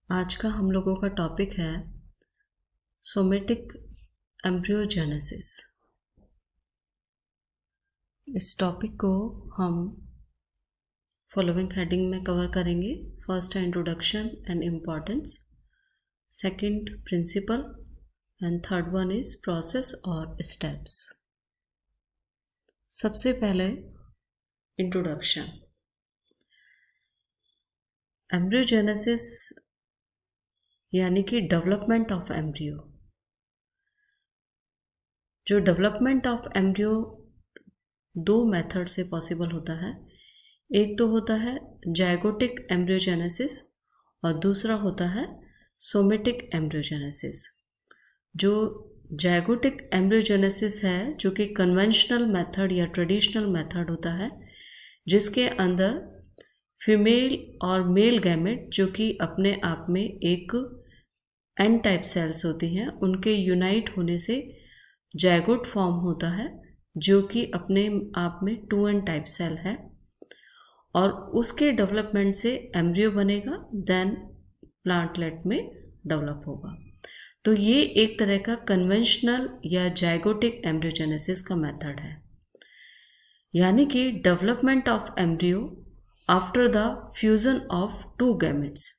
आज का हम लोगों का टॉपिक है सोमेटिक एम्ब्रियोजेनेसिस। इस टॉपिक को हम फॉलोइंग हेडिंग में कवर करेंगे। फर्स्ट है introduction and importance, second principle and third one is process और स्टेप्स। सबसे पहले इंट्रोडक्शन। एम्ब्रियोजेनेसिस यानी कि डेवलपमेंट ऑफ एम्ब्रियो। जो डेवलपमेंट ऑफ एम्ब्रियो दो मेथड से पॉसिबल होता है। एक तो होता है जाइगोटिक एम्ब्रियोजेनेसिस और दूसरा होता है सोमेटिक एम्ब्रियोजेनेसिस। जो जाइगोटिक एम्ब्रियोजेनेसिस है जो कि कन्वेंशनल मेथड या ट्रेडिशनल मेथड होता है, जिसके अंदर फीमेल और मेल गैमेट जो कि अपने आप में एक एन टाइप सेल्स होती हैं, उनके यूनाइट होने से जाइगोट फॉर्म होता है जो कि अपने आप में 2n टाइप सेल है और उसके डेवलपमेंट से एम्ब्रियो बनेगा, देन प्लांटलेट में डेवलप होगा। तो ये एक तरह का कन्वेंशनल या जाइगोटिक एम्ब्रियोजेनेसिस का मेथड है, यानी कि development of embryo after the fusion of two gametes.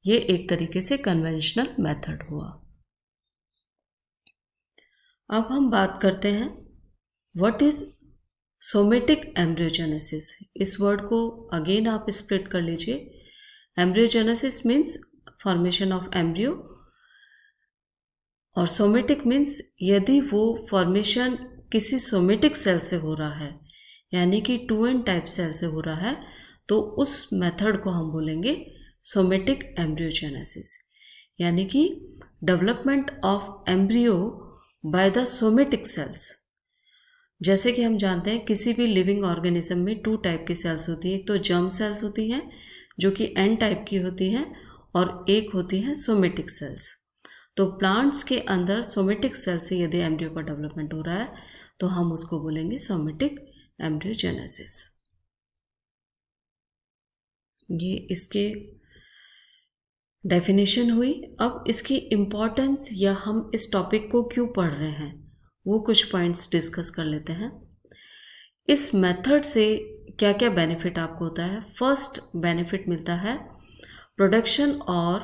ये एक तरीके से कन्वेंशनल मेथड हुआ। अब हम बात करते हैं व्हाट इज सोमेटिक एम्ब्रियोजेनेसिस। इस वर्ड को अगेन आप स्प्लिट कर लीजिए। Embryogenesis means formation of embryo और सोमेटिक मीन्स यदि वो फॉर्मेशन किसी सोमेटिक सेल से हो रहा है, यानी कि 2n टाइप सेल से हो रहा है, तो उस मेथड को हम बोलेंगे सोमेटिक एम्ब्रियोजेनेसिस, यानी कि development of embryo by the somatic cells. जैसे कि हम जानते हैं किसी भी लिविंग ऑर्गेनिज्म में 2 टाइप की सेल्स होती हैं। एक तो जर्म सेल्स होती हैं जो कि एन टाइप की होती हैं और एक होती हैं सोमेटिक सेल्स। तो प्लांट्स के अंदर सोमेटिक सेल से यदि एम्ब्रियो का डेवलपमेंट हो रहा है तो हम उसको बोलेंगे सोमेटिक एम्ब्रियोजेनेसिस। ये इसके डेफिनेशन हुई। अब इसकी इम्पोर्टेंस या हम इस टॉपिक को क्यों पढ़ रहे हैं वो कुछ पॉइंट्स डिस्कस कर लेते हैं। इस मेथड से क्या क्या बेनिफिट आपको होता है। फर्स्ट बेनिफिट मिलता है प्रोडक्शन और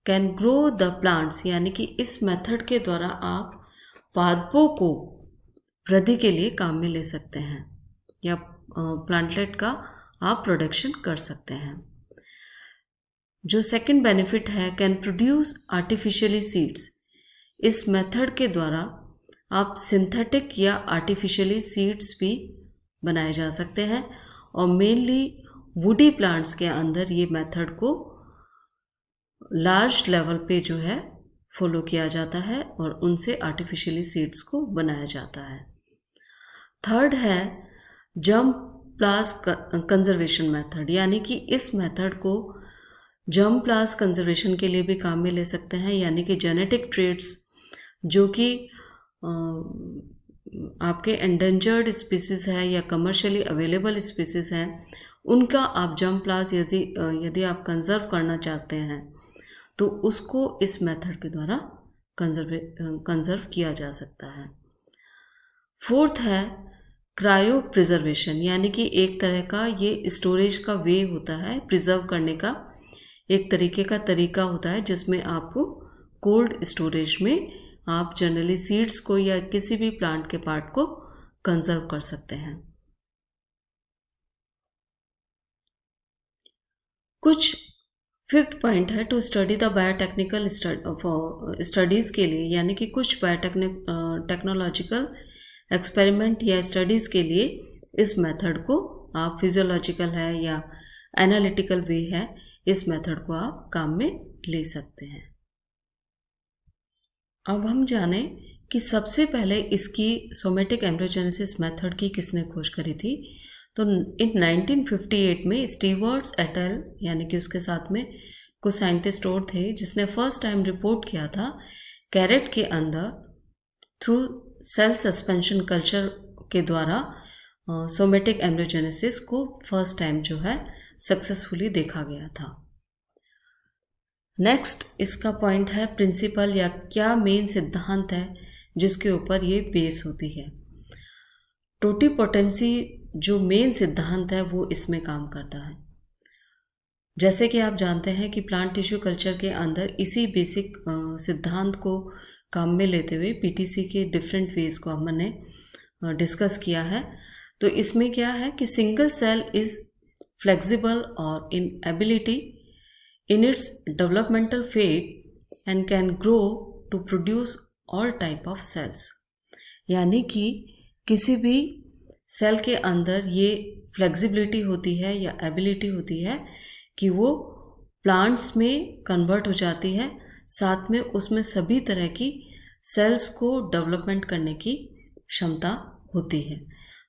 कैन ग्रो द प्लांट्स, यानी कि इस मेथड के द्वारा आप पादपों को वृद्धि के लिए काम में ले सकते हैं या प्लांटलेट का आप प्रोडक्शन कर सकते हैं। जो सेकंड बेनिफिट है कैन प्रोड्यूस आर्टिफिशियली सीड्स। इस मेथड के द्वारा आप सिंथेटिक या आर्टिफिशियली सीड्स भी बनाए जा सकते हैं और मेनली वुडी प्लांट्स के अंदर ये मेथड को लार्ज लेवल पे जो है फॉलो किया जाता है और उनसे आर्टिफिशियली सीड्स को बनाया जाता है। थर्ड है जर्म प्लाज्म कंजर्वेशन मेथड, यानी कि इस मेथड को जर्म प्लाज्म कंजर्वेशन के लिए भी काम में ले सकते हैं, यानी कि जेनेटिक ट्रेट्स जो कि आपके एंडेंजर्ड स्पीसीज है या कमर्शियली अवेलेबल स्पीसीज हैं, उनका आप जर्म प्लाज्म यदि आप कंजर्व करना चाहते हैं तो उसको इस मेथड के द्वारा कंजर्व किया जा सकता है। फोर्थ है क्रायो प्रिजर्वेशन, यानी कि एक तरह का ये स्टोरेज का वे होता है, प्रिजर्व करने का एक तरीका होता है जिसमें आपको कोल्ड स्टोरेज में आप जनरली सीड्स को या किसी भी प्लांट के पार्ट को कंजर्व कर सकते हैं। कुछ फिफ्थ पॉइंट है to study the biotechnical studies के लिए, यानी कि कुछ टेक्नोलॉजिकल एक्सपेरिमेंट या स्टडीज़ के लिए इस मेथड को आप फिजियोलॉजिकल है या एनालिटिकल वे है, इस मेथड को आप काम में ले सकते हैं। अब हम जाने कि सबसे पहले इसकी सोमेटिक एम्ब्रियोजेनेसिस मेथड की किसने खोज करी थी। तो इन 1958 में स्टीवर्ट्स एट एल, यानी कि उसके साथ में कुछ साइंटिस्ट और थे, जिसने फर्स्ट टाइम रिपोर्ट किया था कैरेट के अंदर थ्रू सेल सस्पेंशन कल्चर के द्वारा सोमेटिक एम्ब्रियोजेनेसिस को फर्स्ट टाइम जो है सक्सेसफुली देखा गया था। नेक्स्ट इसका पॉइंट है प्रिंसिपल, या क्या मेन सिद्धांत है जिसके ऊपर ये बेस होती है। टोटीपोटेंसी जो मेन सिद्धांत है वो इसमें काम करता है। जैसे कि आप जानते हैं कि प्लांट टिश्यू कल्चर के अंदर इसी बेसिक सिद्धांत को काम में लेते हुए पीटीसी के डिफरेंट वेज को हमने डिस्कस किया है। तो इसमें क्या है कि सिंगल सेल इज फ्लेक्सिबल और इन ability in its developmental phase and can grow to produce all type of cells। यानी कि किसी भी सेल के अंदर ये फ्लेक्सिबिलिटी होती है या एबिलिटी होती है कि वो प्लांट्स में कन्वर्ट हो जाती है, साथ में उसमें सभी तरह की सेल्स को डेवलपमेंट करने की क्षमता होती है।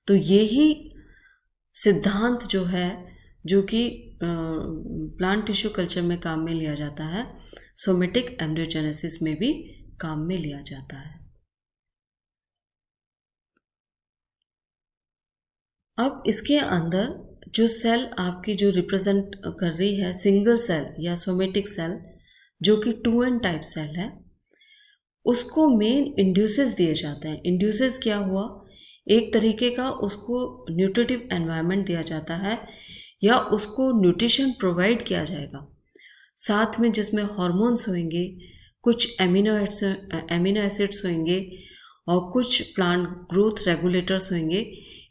तो यही सिद्धांत जो है, जो कि प्लांट टिश्यू कल्चर में काम में लिया जाता है, सोमेटिक एम्ब्रियोजेनेसिस में भी काम में लिया जाता है। अब इसके अंदर जो सेल आपकी जो रिप्रेजेंट कर रही है सिंगल सेल या सोमेटिक सेल, जो कि 2n टाइप सेल है, उसको मेन इंड्यूसेस दिए जाते हैं। इंड्यूसेस क्या हुआ, एक तरीके का उसको न्यूट्रिटिव एनवायरनमेंट दिया जाता है या उसको न्यूट्रिशन प्रोवाइड किया जाएगा, साथ में जिसमें हार्मोन्स होंगे, कुछ एमिनो एसिड्स होंगे और कुछ प्लांट ग्रोथ रेगुलेटर्स होंगे।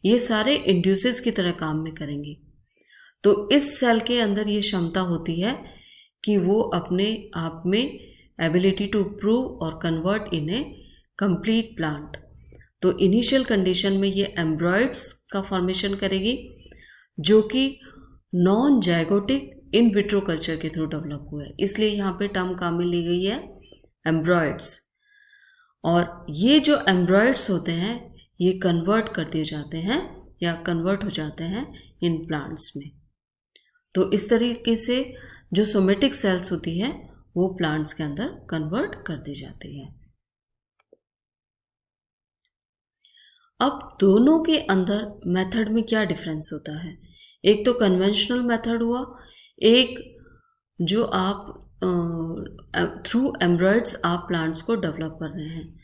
ये सारे इंड्यूसेस की तरह काम में करेंगे। तो इस सेल के अंदर ये क्षमता होती है कि वो अपने आप में एबिलिटी टू प्रूव और convert in A complete plant. तो इनिशियल कंडीशन में ये एम्ब्रॉयड्स का फॉर्मेशन करेगी, जो कि non zygotic in vitro culture के थ्रू डेवलप हुआ है, इसलिए यहाँ पे टर्म काम में ली गई है एम्ब्रॉयड्स। और ये जो एम्ब्रॉयड्स होते हैं ये कन्वर्ट कर दिए जाते हैं या कन्वर्ट हो जाते हैं इन प्लांट्स में। तो इस तरीके से जो सोमेटिक सेल्स होती है वो प्लांट्स के अंदर कन्वर्ट कर दी जाती है। अब दोनों के अंदर मेथड में क्या डिफरेंस होता है। एक तो कन्वेंशनल मेथड हुआ, एक जो आप थ्रू एम्ब्रॉयड्स आप प्लांट्स को डेवलप कर रहे हैं।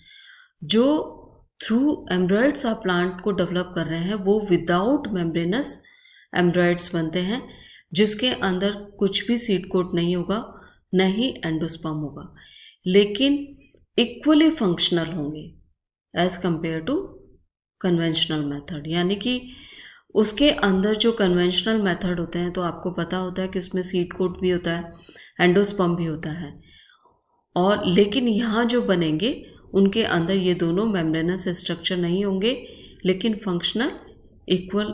जो थ्रू एम्ब्रॉयड्स आप प्लांट को डेवलप कर रहे हैं वो विदाउट मेम्ब्रेनस एम्ब्रॉयड्स बनते हैं, जिसके अंदर कुछ भी सीड कोट नहीं होगा, न ही एंडोस्पर्म होगा, लेकिन इक्वली फंक्शनल होंगे as compared to conventional method. यानी कि उसके अंदर जो कन्वेंशनल मेथड होते हैं तो आपको पता होता है कि उसमें सीड कोट भी होता है, एंडोस्पर्म भी होता है, और लेकिन यहाँ जो बनेंगे उनके अंदर ये दोनों मेम्ब्रेनस स्ट्रक्चर नहीं होंगे, लेकिन फंक्शनल इक्वल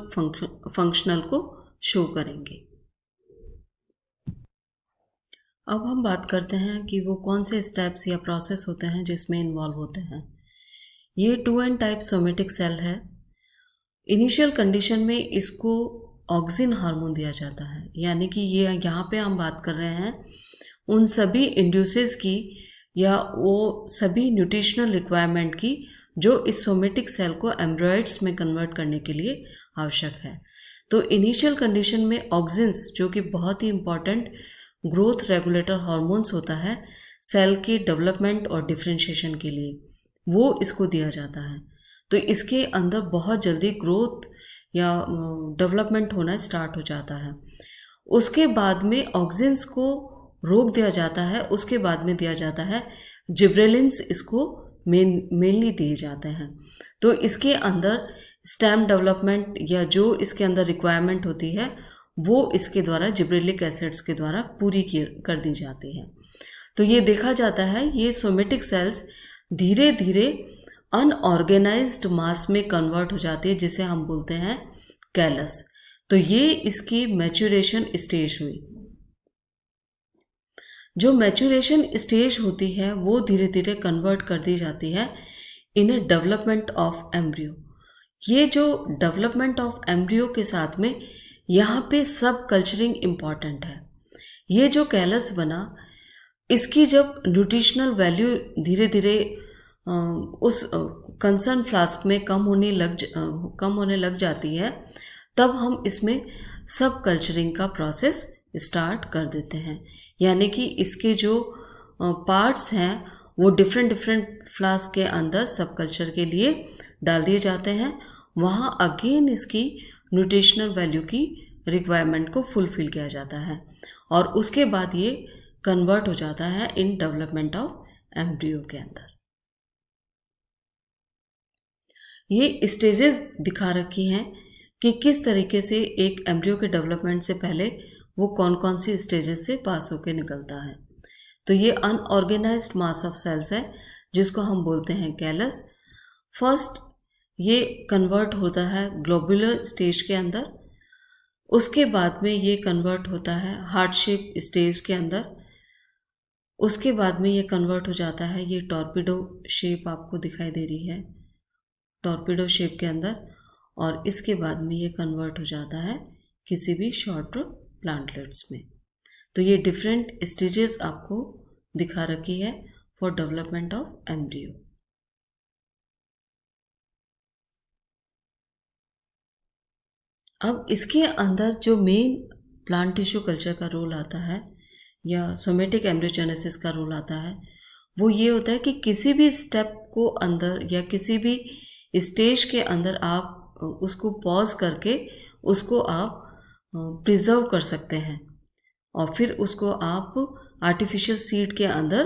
फंक्शनल को शो करेंगे। अब हम बात करते हैं कि वो कौन से स्टेप्स या प्रोसेस होते हैं जिसमें इन्वॉल्व होते हैं। ये 2n टाइप सोमेटिक सेल है। इनिशियल कंडीशन में इसको ऑक्सिन हार्मोन दिया जाता है, यानी कि ये यहाँ पे हम बात कर रहे हैं उन सभी इंड्यूसेस की या वो सभी न्यूट्रिशनल रिक्वायरमेंट की जो इस सोमेटिक सेल को एम्ब्रॉयड्स में कन्वर्ट करने के लिए आवश्यक है। तो इनिशियल कंडीशन में ऑक्सिन्स, जो कि बहुत ही इम्पॉर्टेंट ग्रोथ रेगुलेटर हार्मोन्स होता है सेल की डेवलपमेंट और डिफ्रेंशिएशन के लिए, वो इसको दिया जाता है। तो इसके अंदर बहुत जल्दी ग्रोथ या डेवलपमेंट होना स्टार्ट हो जाता है। उसके बाद में ऑक्सिन्स को रोक दिया जाता है, उसके बाद में दिया जाता है जिब्रेलिन्स, इसको मेनली दिए जाते हैं। तो इसके अंदर स्टेम डेवलपमेंट या जो इसके अंदर रिक्वायरमेंट होती है वो इसके द्वारा जिब्रेलिक एसिड्स के द्वारा पूरी कर दी जाती है। तो ये देखा जाता है ये सोमेटिक सेल्स धीरे धीरे अनऑर्गेनाइज्ड मास में कन्वर्ट हो जाती है, जिसे हम बोलते हैं कैलस। तो ये इसकी मैच्योरेशन स्टेज हुई। जो मैच्योरेशन स्टेज होती है वो धीरे धीरे कन्वर्ट कर दी जाती है इन ए डेवलपमेंट ऑफ एम्ब्रियो। ये जो डेवलपमेंट ऑफ एम्ब्रियो के साथ में यहाँ पे सब कल्चरिंग इम्पॉर्टेंट है। ये जो कैलस बना, इसकी जब न्यूट्रिशनल वैल्यू धीरे धीरे उस कंसर्न फ्लास्क में कम होने लग जाती है, तब हम इसमें सब कल्चरिंग का प्रोसेस स्टार्ट कर देते हैं, यानी कि इसके जो पार्ट्स हैं वो डिफरेंट डिफरेंट फ्लास्क के अंदर सब कल्चर के लिए डाल दिए जाते हैं। वहाँ अगेन इसकी न्यूट्रिशनल वैल्यू की रिक्वायरमेंट को फुलफिल किया जाता है और उसके बाद ये कन्वर्ट हो जाता है इन डेवलपमेंट ऑफ एम्ब्रियो के अंदर। ये स्टेजेस दिखा रखी हैं कि किस तरीके से एक एम्ब्रियो के डेवलपमेंट से पहले वो कौन कौन सी स्टेजेस से पास होकर निकलता है। तो ये अनऑर्गेनाइज्ड मास ऑफ सेल्स है जिसको हम बोलते हैं कैलस। फर्स्ट ये कन्वर्ट होता है ग्लोबुलर स्टेज के अंदर, उसके बाद में ये कन्वर्ट होता है हार्ट शेप स्टेज के अंदर, उसके बाद में ये कन्वर्ट हो जाता है, ये टॉर्पिडो शेप आपको दिखाई दे रही है, टॉर्पिडो शेप के अंदर, और इसके बाद में ये कन्वर्ट हो जाता है किसी भी शॉर्ट प्लांटलेट्स में। तो ये डिफरेंट स्टेजेस आपको दिखा रखी है फॉर डेवलपमेंट ऑफ एम्ब्रियो। अब इसके अंदर जो मेन प्लांट टिश्यू कल्चर का रोल आता है या सोमेटिक एम्ब्रियोजेनेसिस का रोल आता है, वो ये होता है कि किसी भी स्टेप को अंदर या किसी भी स्टेज के अंदर आप उसको पॉज करके उसको आप प्रिजर्व कर सकते हैं और फिर उसको आप आर्टिफिशियल सीड के अंदर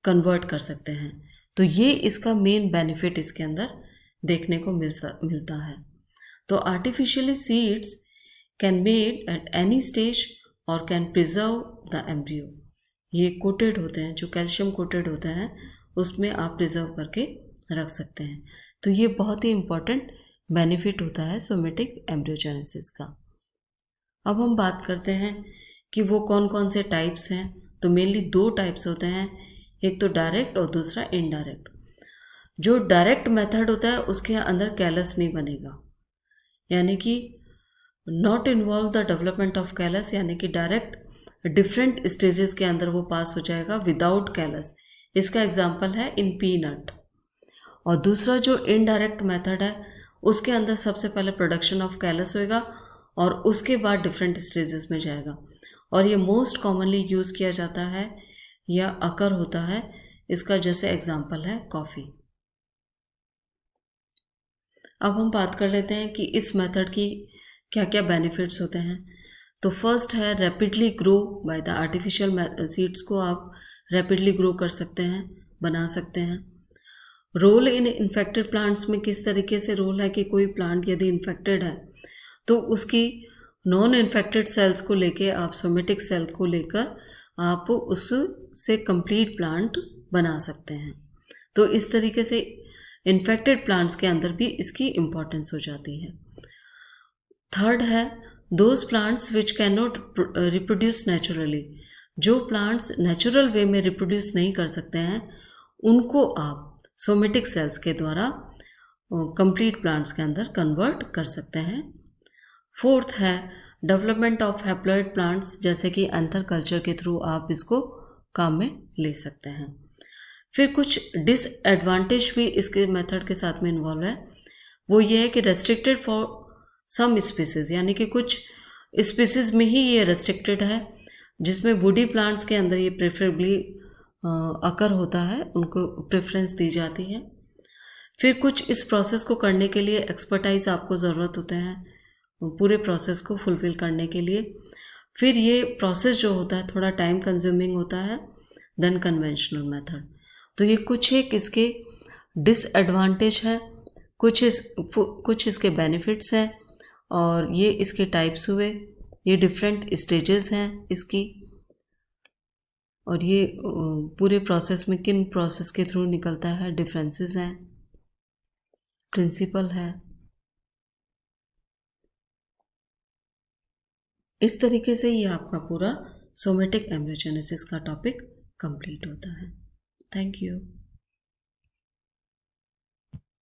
कन्वर्ट कर सकते हैं। तो ये इसका मेन बेनिफिट इसके अंदर देखने को मिलता है। तो artificially seeds can made at any stage और कैन प्रिजर्व द एम्ब्रियो। ये कोटेड होते हैं, जो कैल्शियम कोटेड होते हैं उसमें आप प्रिजर्व करके रख सकते हैं। तो ये बहुत ही इम्पॉर्टेंट बेनिफिट होता है सोमेटिक एम्ब्रियोजेनेसिस का। अब हम बात करते हैं कि वो कौन कौन से टाइप्स हैं। तो मेनली दो टाइप्स होते हैं, एक तो डायरेक्ट और दूसरा इनडायरेक्ट। जो डायरेक्ट मेथड होता है उसके अंदर कैलस नहीं बनेगा, यानी कि not involve the development of callus, यानी कि डायरेक्ट डिफरेंट स्टेजेस के अंदर वो पास हो जाएगा विदाउट कैलस। इसका एग्जाम्पल है इन पीनट। और दूसरा जो इनडायरेक्ट मेथड है उसके अंदर सबसे पहले प्रोडक्शन ऑफ कैलस होएगा और उसके बाद डिफरेंट स्टेजेस में जाएगा, और ये मोस्ट कॉमनली यूज़ किया जाता है या अकर होता है। इसका जैसे एग्जाम्पल है कॉफ़ी। अब हम बात कर लेते हैं कि इस मेथड की क्या क्या बेनिफिट्स होते हैं। तो फर्स्ट है rapidly grow by the artificial seeds को आप रैपिडली ग्रो कर सकते हैं, बना सकते हैं। रोल इन इन्फेक्टेड प्लांट्स में किस तरीके से रोल है कि कोई प्लांट यदि इन्फेक्टेड है तो उसकी नॉन इन्फेक्टेड सेल्स को लेके आप सोमेटिक सेल को लेकर आप उससे कंप्लीट प्लांट बना सकते हैं। तो इस तरीके से इन्फेक्टेड प्लांट्स के अंदर भी इसकी इम्पोर्टेंस हो जाती है। थर्ड है those plants which can not reproduce naturally. जो प्लांट्स नेचुरल वे में रिप्रोड्यूस नहीं कर सकते हैं उनको आप सोमेटिक सेल्स के द्वारा कंप्लीट प्लांट्स के अंदर कन्वर्ट कर सकते हैं। फोर्थ है डेवलपमेंट ऑफ हैप्लॉइड प्लांट्स, जैसे कि एंथर कल्चर के थ्रू आप इसको काम में ले सकते हैं। फिर कुछ डिसएडवांटेज भी इसके मेथड के साथ में इन्वॉल्व है। वो ये है कि रेस्ट्रिक्टेड फॉर सम स्पीसीज, यानी कि कुछ स्पीसीज में ही ये रेस्ट्रिक्टेड है, जिसमें वुडी प्लांट्स के अंदर ये प्रेफरेबली अकर होता है, उनको प्रेफरेंस दी जाती है। फिर कुछ इस प्रोसेस को करने के लिए एक्सपर्टाइज आपको ज़रूरत होते हैं पूरे प्रोसेस को फुलफ़िल करने के लिए। फिर ये प्रोसेस जो होता है थोड़ा टाइम कंज्यूमिंग होता है देन कन्वेंशनल मेथड। तो ये कुछ एक इसके डिसएडवांटेज है, कुछ इसके बेनिफिट्स हैं, और ये इसके टाइप्स हुए, ये डिफरेंट स्टेजेस हैं इसकी, और ये पूरे प्रोसेस में किन प्रोसेस के थ्रू निकलता है, डिफरेंसेस हैं, प्रिंसिपल है। इस तरीके से ये आपका पूरा सोमेटिक एम्ब्रियोजेनेसिस का टॉपिक कंप्लीट होता है। Thank you.